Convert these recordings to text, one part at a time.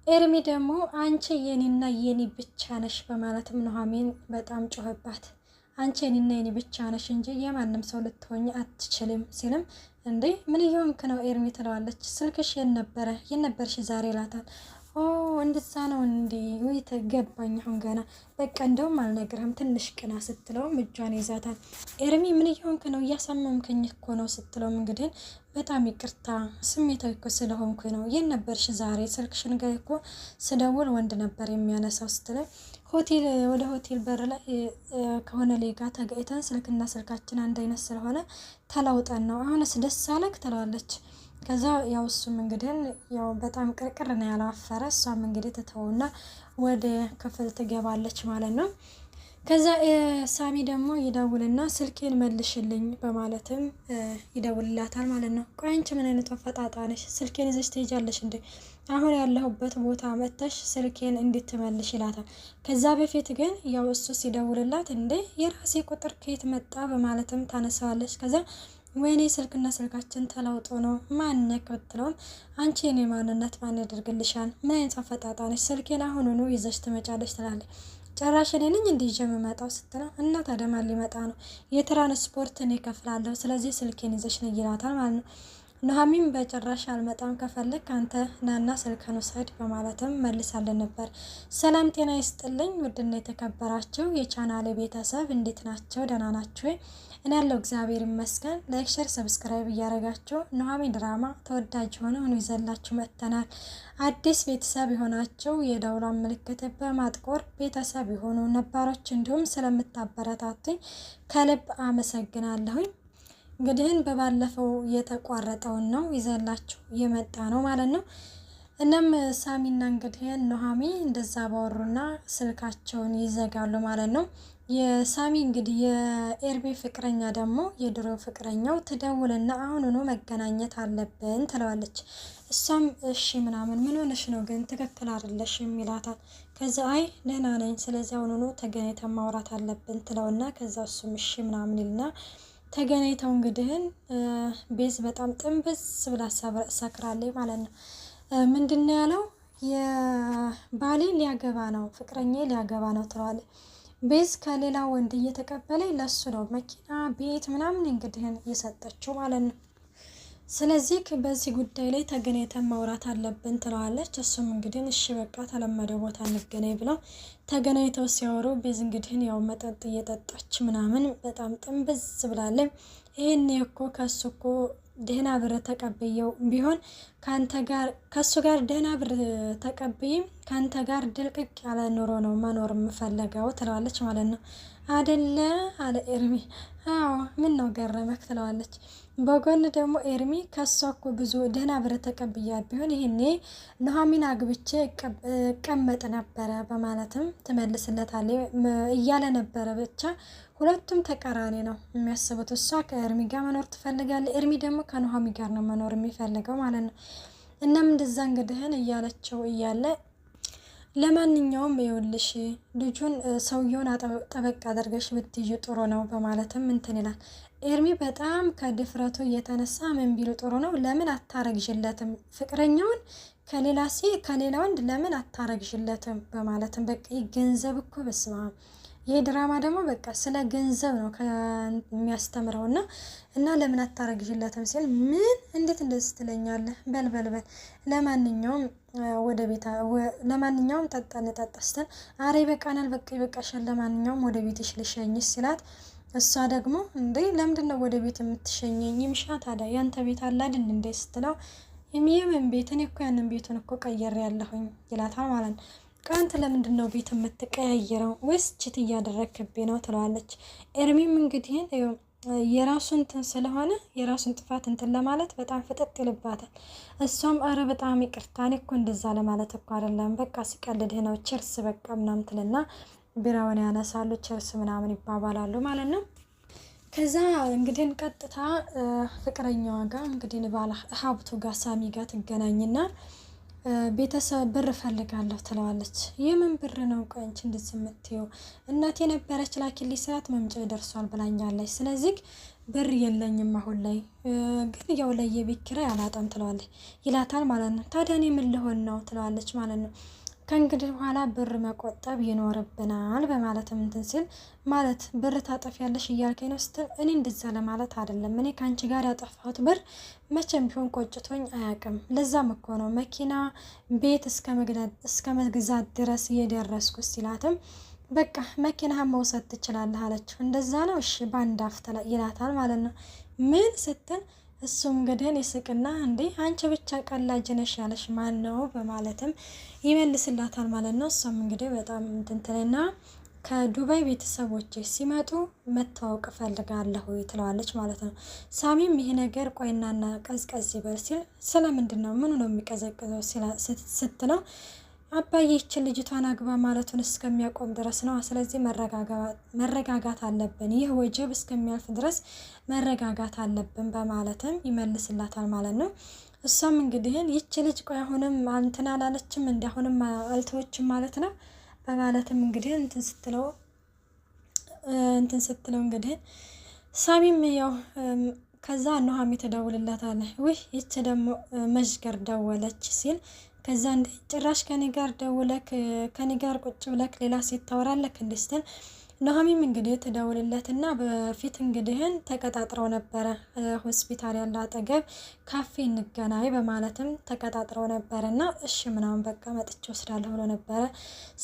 ኤርሚ ደግሞ አንቺ የኔና የኔ ብቻ ነሽ በማለትም ኑሐሚን በጣም ጮኸባት። አንቺ የኔና የኔ ብቻ ነሽ እንጂ የማንም ሰው ልትሆኝ አትችልም ሲልም እንዴ ምን እየሆንክ ነው ኤርሚ ትለዋለች። ስልክሽ የነበርሽ ዛሬ ይላታል። ኦ እንደዛ ነው እንዴ ወይ ተገባኝ አሁን ገና በቃ እንደውም አልነግርህም ትንሽ ቅና ስትለውም እጇን ይዛታል። ኤርሚ ምን እየሆንክ ነው እያሳመምከኝ እኮ ነው ስትለውም እንግዲህ በጣም ይቅርታ ስሜታዊ እኮ ስለሆንኩ ነው የነበርሽ ዛሬ ስልክሽን ጋር እኮ ስደውል ወንድ ነበር የሚያነሳው ስትለው ወደ ሆቴል በር ላይ ከሆነ ሌጋ ተገይተን ስልክና ስልካችን አንድ አይነት ስለሆነ ተለውጠን ነው አሁንስ ደስ አለክ ትለዋለች። ከዛ ያው እሱም እንግዲህ ያው በጣም ቅርቅር ነው ያለው አፈረ። እሷም እንግዲህ ትተውና ወደ ክፍል ትገባለች ማለት ነው። ከዛ ሳሚ ደግሞ ይደውልና ስልኬን መልሽልኝ በማለትም ይደውልላታል ማለት ነው። ቆይ አንቺ ምን አይነት ፈጣጣ ነሽ? ስልኬን ይዘሽ ትሄጃለሽ እንዴ? አሁን ያለሁበት ቦታ መጥተሽ ስልኬን እንድትመልሽ ይላታል። ከዛ በፊት ግን ያው እሱ ሲደውልላት እንዴ የራሴ ቁጥር ከየት መጣ በማለትም ታነሳዋለች። ከዛ ወይኔ ስልክና ስልካችን ተለውጦ ነው ማንነክ ብትለውም አንቺ የኔ ማንነት ማን ያደርግልሻል? ምን አይነት ፈጣጣ ነሽ? ስልኬን አሁኑኑ ይዘሽ ትመጫለሽ ትላለች። ጭራሽ እኔ ነኝ እንዲህ ይዤ የምመጣው ስትለው እና ታዲያ ማን ሊመጣ ነው? የትራንስፖርት እኔ እከፍላለሁ ስለዚህ ስልኬን ይዘሽ ነው ይላታል ማለት ነው። ኑሐሚን በጭራሽ አልመጣም ከፈለክ አንተ ናና ስልክህን ውሰድ በማለትም መልሳለን ነበር። ሰላም ጤና ይስጥልኝ ውድና የተከበራችሁ የቻናሌ ቤተሰብ እንዴት ናቸው? ደህና ናችሁ ወይ? እኔ ያለው እግዚአብሔር ይመስገን። ላይክ ሼር ሰብስክራይብ እያደረጋችሁ ኑሐሚን ድራማ ተወዳጅ ሆነው ይዘላችሁ መጥተናል። አዲስ ቤተሰብ የሆናችሁ የደውሏን ምልክት በማጥቆር ቤተሰብ የሆኑ ነባሮች እንዲሁም ስለምታበረታቱኝ ከልብ አመሰግናለሁኝ። እንግዲህን በባለፈው የተቋረጠውን ነው ይዘላችሁ የመጣ ነው ማለት ነው። እናም ሳሚና እንግዲህ ኑሐሚን እንደዛ ባወሩና ስልካቸውን ይዘጋሉ ማለት ነው። የሳሚ እንግዲህ የኤርሚ ፍቅረኛ ደግሞ የድሮ ፍቅረኛው ትደውልና አሁኑኑ መገናኘት አለብን ትለዋለች። እሷም እሺ ምናምን ምን ሆነሽ ነው ግን ትክክል አይደለሽም ይላታል። ከዛ አይ ደህና ነኝ ስለዚህ አሁኑኑ ተገናኝተን ማውራት አለብን ትለውና ከዛ እሱም እሺ ምናምን ይልና ተገናኝተው እንግዲህን ቤዝ በጣም ጥንብዝ ብላ ሰክራለች ማለት ነው። ምንድነው ያለው? የባሌ ሊያገባ ነው ፍቅረኛ ሊያገባ ነው ትለዋለች። ቤዝ ከሌላ ወንድ እየተቀበለ ለሱ ነው መኪና ቤት ምናምን እንግዲህን እየሰጠችው ማለት ነው። ስለዚህ በዚህ ጉዳይ ላይ ተገናኝተን ማውራት አለብን ትለዋለች። እሱም እንግዲህ እሺ በቃ ተለመደው ቦታ እንገናኝ ብለው ተገናኝተው ሲያወሩ ቤዝ እንግዲህ ያው መጠጥ እየጠጣች ምናምን በጣም ጥንብዝ ብላለች። ይሄን እኮ ከሱ እኮ ደህና ብር ተቀብየው ቢሆን ከሱ ጋር ደህና ብር ተቀብይም ካንተ ጋር ድልቅቅ ያለ ኑሮ ነው መኖር የምፈልገው ትለዋለች ማለት ነው። አደለ አለ ኤርሚ። አዎ ምን ነው ገረመክ ትለዋለች። በጎን ደግሞ ኤርሚ ከሷ እኮ ብዙ ደህና ብር ተቀብያት ቢሆን ይሄኔ ኑሐሚን አግብቼ እቀመጥ ነበረ በማለትም ትመልስለታለች እያለ ነበረ። ብቻ ሁለቱም ተቃራኒ ነው የሚያስቡት። እሷ ከኤርሚ ጋር መኖር ትፈልጋለች፣ ኤርሚ ደግሞ ከኑሐሚን ጋር ነው መኖር የሚፈልገው ማለት ነው። እናም እንደዛ እንግዲህን እያለችው እያለ ለማንኛውም ይኸውልሽ ልጁን ሰውየውን ጠበቅ አድርገሽ ብትይዥ ጥሩ ነው በማለትም እንትን ይላል። ኤርሚ በጣም ከድፍረቱ እየተነሳ ምን ቢሉ ጥሩ ነው ለምን አታረግዥለትም ፍቅረኛውን ከሌላ ወንድ ለምን አታረግዥለትም በማለትም በቃ ገንዘብ እኮ በስማ ይሄ ድራማ ደግሞ በቃ ስለ ገንዘብ ነው የሚያስተምረው እና ለምን አታረግዥለትም ሲል ምን እንዴት እንደዚህ ትለኛለህ? በልበልበል ለማንኛውም ወደ ቤታ ለማንኛውም ጠጣን ጠጣስተን አሬ በቃናል በቃ ይበቃሻል ለማንኛውም ወደ ቤትሽ ልሸኝሽ ሲላት እሷ ደግሞ እንዴ ለምንድነው ወደ ቤት የምትሸኘኝ? ይምሻ ታዲያ ያንተ ቤት አለ አይደል እንዴ ስትለው የምን ቤት እኔ እኮ ያንን ቤቱን እኮ ቀየር ያለሁኝ ይላታል ማለት ነው። ቃንተ ለምንድነው ቤት የምትቀያየረው? ወይስ ችት እያደረክብኝ ነው ትለዋለች። ኤርሚም እንግዲህ የራሱን እንትን ስለሆነ የራሱን ጥፋት እንትን ለማለት በጣም ፍጥጥ ይልባታል። እሷም አረ በጣም ይቅርታ እኔ እኮ እንደዛ ለማለት እኮ አይደለም በቃ ሲቀልድህ ነው ቸርስ በቃ ምናምን ትልና ቢራውን ያነሳሉ ቸርስ ምናምን ይባባላሉ ማለት ነው። ከዛ እንግዲህ ቀጥታ ፍቅረኛዋ ጋር እንግዲህ ባላ ሀብቱ ጋር ሳሚ ጋር ትገናኝና ቤተሰብ ብር ፈልጋለሁ ትለዋለች። የምን ብር ነው? ቆይ አንቺ እንደዚህ የምትይው እናቴ ነበረች ላኪልኝ ስራት መምጫ ይደርሷል ብላኛለች። ስለዚህ ብር የለኝም አሁን ላይ ግን ያው ለየቤት ኪራይ አላጣም ትለዋለች ይላታል ማለት ነው። ታዲያ እኔ ምን ልሆን ነው ትለዋለች ማለት ነው። ከእንግዲህ በኋላ ብር መቆጠብ ይኖርብናል በማለትም እንትን ሲል ማለት ብር ታጠፊያለሽ እያልከኝ ነው ስትል እኔ እንደዛ ለማለት አይደለም። እኔ ከአንቺ ጋር ያጠፋሁት ብር መቼም ቢሆን ቆጭቶኝ አያውቅም። ለዛም እኮ ነው መኪና ቤት እስከ መግዛት ድረስ እየደረስኩት ሲላትም በቃ መኪናህን መውሰድ ትችላለህ አለችው። እንደዛ ነው እሺ በአንድ አፍታ ይላታል ማለት ነው። ምን ስትል እሱም እንግዲህ ይስቅና እንዴ አንቺ ብቻ ቀላጅ ነሽ ያለሽ ማን ነው በማለትም ይመልስላታል ማለት ነው። እሷም እንግዲህ በጣም እንትንትና ከዱባይ ቤተሰቦች ሲመጡ መታወቅ እፈልጋለሁ ትለዋለች ማለት ነው። ሳሚም ይሄ ነገር ቆይናና ቀዝቀዝ ይበል ሲል ስለምንድን ነው ምኑ ነው የሚቀዘቅዘው ስትለው አባዬ ይችን ልጅቷን አግባ ማለቱን እስከሚያቆም ድረስ ነው። ስለዚህ መረጋጋት አለብን፣ ይህ ወጀብ እስከሚያልፍ ድረስ መረጋጋት አለብን በማለትም ይመልስላታል ማለት ነው። እሷም እንግዲህ ይች ልጅ ቆይ አሁንም እንትን አላለችም እንዲ አሁንም አልተወችም ማለት ነው በማለትም እንግዲህ እንትን ስትለው እንግዲህ ሳሚም ያው ከዛ ኑሃሚ ትደውልላታለች። ውይ ይች ደግሞ መዥገር ደወለች ሲል ከዛ እንደ ጭራሽ ከኔ ጋር ደውለክ ከኔ ጋር ቁጭ ብለክ ሌላ ሴት ታወራለክ እንዴ ስትል ኑሃሚም እንግዲህ ትደውልለትና በፊት እንግዲህን ተቀጣጥረው ነበረ ሆስፒታል ያለ አጠገብ ካፌ እንገናኝ በማለትም ተቀጣጥረው ነበረና እሺ ምናምን በቃ መጥቼ ወስዳለሁ ብሎ ነበረ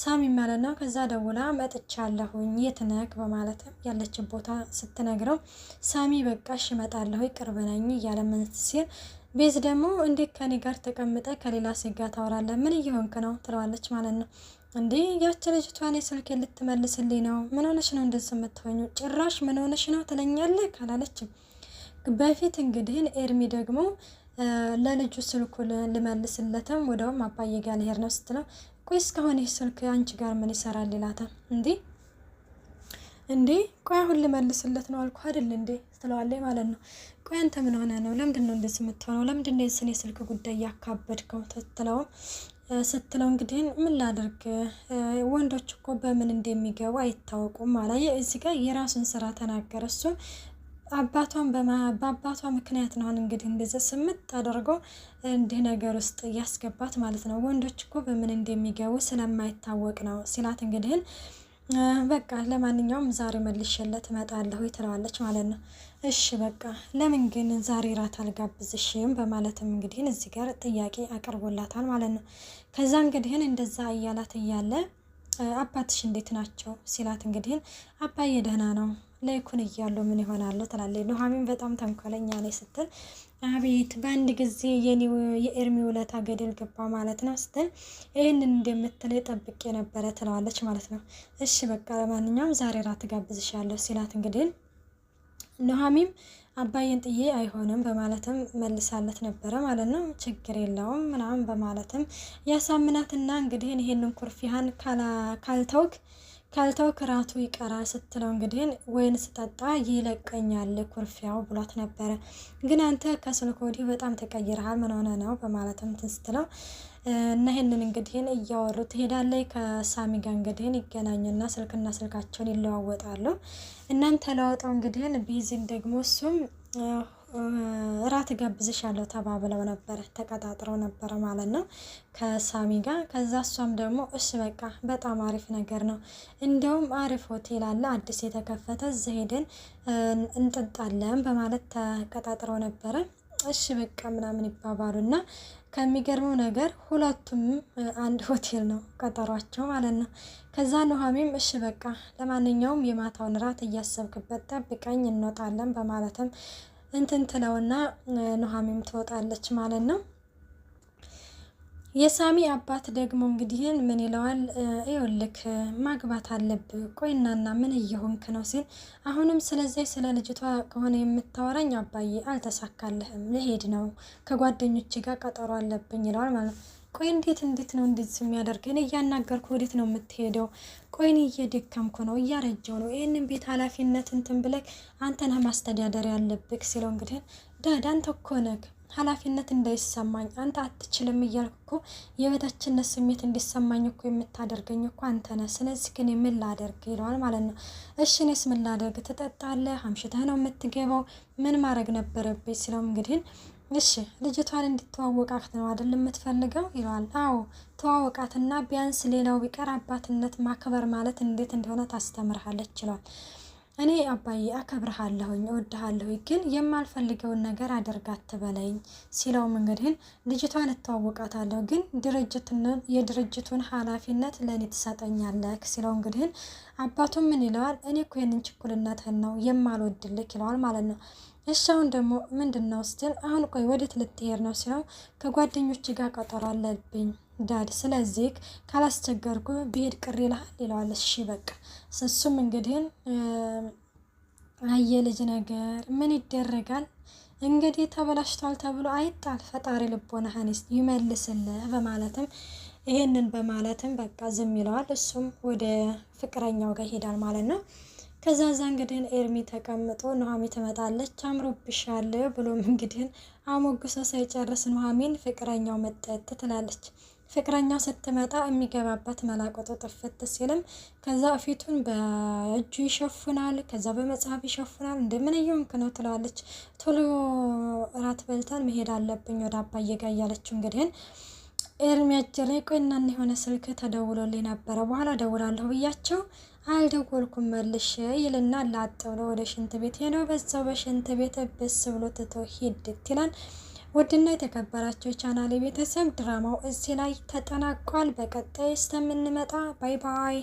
ሳሚ ማለት ነው። ከዛ ደውላ መጥቻለሁኝ የት ነክ በማለትም ያለችን ቦታ ስትነግረው ሳሚ በቃ እሺ እመጣለሁ ቅርብ ነኝ እያለ ምን ሲል ቤዝ ደግሞ እንዴት ከኔ ጋር ተቀምጠ ከሌላ ሴት ጋር ታወራለህ? ምን እየሆንክ ነው ትለዋለች ማለት ነው። እንዴ ያቺ ልጅቷ እኔ ስልክ ልትመልስልኝ ነው። ምን ሆነሽ ነው እንደዚህ የምትሆኙ? ጭራሽ ምን ሆነሽ ነው ትለኛለህ ካላለችም በፊት እንግዲህ ኤርሚ ደግሞ ለልጁ ስልኩ ልመልስለትም ወደውም አባዬ ጋር ልሄድ ነው ስትለው ቆይ እስካሁን ይህ ስልክ አንቺ ጋር ምን ይሰራል ይላታል። እንዴ ቆይ አሁን ልመልስለት ነው አልኩ አይደል እንዴ ትለዋለች ማለት ነው። ቆይ አንተ ምን ሆነ ነው? ለምንድን ነው እንደዚህ የምትሆነው? ለምንድን ነው የስኔ ስልክ ጉዳይ ያካበድከው ስትለው እንግዲህ ምን ላድርግ ወንዶች እኮ በምን እንደሚገቡ አይታወቁም ማለት እዚህ ጋር የራሱን ስራ ተናገረ። እሱ በአባቷ ምክንያት ነው እንግዲህ እንደዚህ ስምት አድርጎ እንዲህ ነገር ውስጥ ያስገባት ማለት ነው። ወንዶች እኮ በምን እንደሚገቡ ስለማይታወቅ ነው ሲላት እንግዲህ በቃ ለማንኛውም ዛሬ መልሼለት እመጣለሁ ትለዋለች ማለት ነው። እሺ በቃ ለምን ግን ዛሬ ራት አልጋብዝሽም በማለትም እንግዲህ እዚህ ጋር ጥያቄ አቀርቦላታል ማለት ነው። ከዛ እንግዲህ እንደዛ እያላት እያለ አባትሽ እንዴት ናቸው ሲላት እንግዲህ አባዬ ደህና ነው ለይኩን እያሉ ምን ይሆናሉ ትላለች። ኑሃሚን በጣም ተንኮለኛ ነኝ ስትል አቤት በአንድ ጊዜ የኤርሚ ውለታ ገደል ገባ ማለት ነው ስትል ይህንን እንደምትል ጠብቄ ነበረ ትለዋለች ማለት ነው። እሺ በቃ ለማንኛውም ዛሬ ራት ጋብዝሻለሁ ሲላት እንግዲህ ኑሃሚን አባዬን ጥዬ አይሆንም በማለትም መልሳለት ነበረ ማለት ነው። ችግር የለውም ምናምን በማለትም ያሳምናትና እንግዲህ ይሄንን ኩርፊያን ካልተውክ ራቱ ይቀራል ስትለው እንግዲህ ወይን ስጠጣ ይለቀኛል ኩርፊያው ብሏት ነበረ። ግን አንተ ከስልክ ወዲህ በጣም ተቀይረሃል ምን ሆነ ነው በማለትም ስትለው እና ይሄንን እንግዲህ እያወሩ ትሄዳለች። ከሳሚ ጋር እንግዲህ ይገናኙና ስልካቸውን ይለዋወጣሉ። እናንተ ተለዋውጠው እንግዲህ ቢዝን ደግሞ እሱም ራት ጋብዝሻለሁ ተባብለው ነበረ ተቀጣጥረው ነበረ ማለት ነው ከሳሚ ጋር። ከዛ እሷም ደግሞ እሺ በቃ በጣም አሪፍ ነገር ነው እንደውም አሪፍ ሆቴል አለ አዲስ የተከፈተ እዚህ ሄደን እንጠጣለን በማለት ተቀጣጥረው ነበረ። እሺ በቃ ምናምን ይባባሉና ከሚገርመው ነገር ሁለቱም አንድ ሆቴል ነው ቀጠሯቸው ማለት ነው። ከዛ ኑሃሚን እሺ በቃ ለማንኛውም የማታውን ራት እያሰብክበት ጠብቀኝ እንወጣለን በማለትም እንትን ትለውና ኑሃሚን ትወጣለች ማለት ነው። የሳሚ አባት ደግሞ እንግዲህ ምን ይለዋል? ይኸውልህ ማግባት አለብህ ቆይናና ምን እየሆንክ ነው ሲል አሁንም ስለዚህ ስለ ልጅቷ ከሆነ የምታወራኝ አባዬ አልተሳካልህም ልሄድ ነው ከጓደኞቼ ጋር ቀጠሮ አለብኝ ይለዋል ማለት ነው። ቆይ እንዴት ነው እንደዚህ የሚያደርገኝ? እኔ እያናገርኩ ወዴት ነው የምትሄደው? ቆይ እኔ እየደከምኩ ነው እያረጀው ነው ይህንን ቤት ኃላፊነት እንትን ብለህ አንተ ነህ ማስተዳደር ያለብህ ሲለው እንግዲህ ዳድ አንተ እኮ ነህ ኃላፊነት እንዳይሰማኝ አንተ አትችልም እያልኩ እኮ የበታችነት ስሜት እንዲሰማኝ እኮ የምታደርገኝ እኮ አንተ ነህ። ስለዚህ ግን ምን ላደርግ ይለዋል ማለት ነው። እሺ እኔስ ምን ላደርግ? ትጠጣለህ፣ አምሽተህ ነው የምትገባው፣ ምን ማድረግ ነበረብኝ ሲለው እንግዲህ እሺ ልጅቷን እንድትዋወቃት ነው አይደል የምትፈልገው ይለዋል። አዎ ተዋወቃትና ቢያንስ ሌላው ቢቀር አባትነት ማክበር ማለት እንዴት እንደሆነ ታስተምርሃለች ይለዋል። እኔ አባዬ አከብርሃለሁኝ እወድሃለሁኝ ግን የማልፈልገውን ነገር አደርጋት ትበለኝ ሲለውም እንግዲህ ልጅቷን እተዋወቃታለሁ ግን የድርጅቱን ኃላፊነት ለእኔ ትሰጠኛለህ ሲለው እንግዲህ አባቱም ምን ይለዋል? እኔ እኮ ይህንን ችኩልነትህን ነው የማልወድልክ ይለዋል ማለት ነው። እሺ አሁን ደግሞ ምንድን ነው ስትል አሁን ቆይ ወዴት ልትሄድ ነው ሲለው ከጓደኞች ጋር ቀጠሮ አለብኝ ዳድ፣ ስለዚህ ካላስቸገርኩ ብሄድ ቅር ይልሃል ይለዋል። እሺ በቃ እሱም እንግዲህ አየ ልጅ ነገር ምን ይደረጋል እንግዲህ ተበላሽቷል ተብሎ አይጣል፣ ፈጣሪ ልቦናህን ይመልስልህ በማለትም ይሄንን በማለትም በቃ ዝም ይለዋል። እሱም ወደ ፍቅረኛው ጋር ይሄዳል ማለት ነው። ከዛ እንግዲህ ኤርሚ ተቀምጦ ኑሐሚ ትመጣለች። አምሮብሻል ብሎም እንግዲህ አሞግሶ ሳይጨርስ ኑሐሚን ፍቅረኛው መጠጥ ትላለች። ፍቅረኛው ስትመጣ የሚገባበት መላቆጡ ጥፍት ሲልም ከዛ ፊቱን በእጁ ይሸፍናል፣ ከዛ በመጽሐፍ ይሸፍናል። እንደምን እየሆንክ ነው ትለዋለች። ቶሎ እራት በልተን መሄድ አለብኝ ወደ አባዬ ጋር እያለችው እንግዲህ ኤርሚ አጀለ ቆይና የሆነ ስልክ ተደውሎልኝ ነበረ በኋላ ደውላለሁ ብያቸው አልደወልኩም መልሽ ይልና ላጥ ብሎ ወደ ሽንት ቤት ሄደው በዛው በሽንት ቤት ብስ ብሎ ትቶ ሂድት ይላል። ውድና የተከበራቸው ቻናሌ ቤተሰብ ድራማው እዚህ ላይ ተጠናቋል። በቀጣይ እስከምንመጣ ባይ ባይ።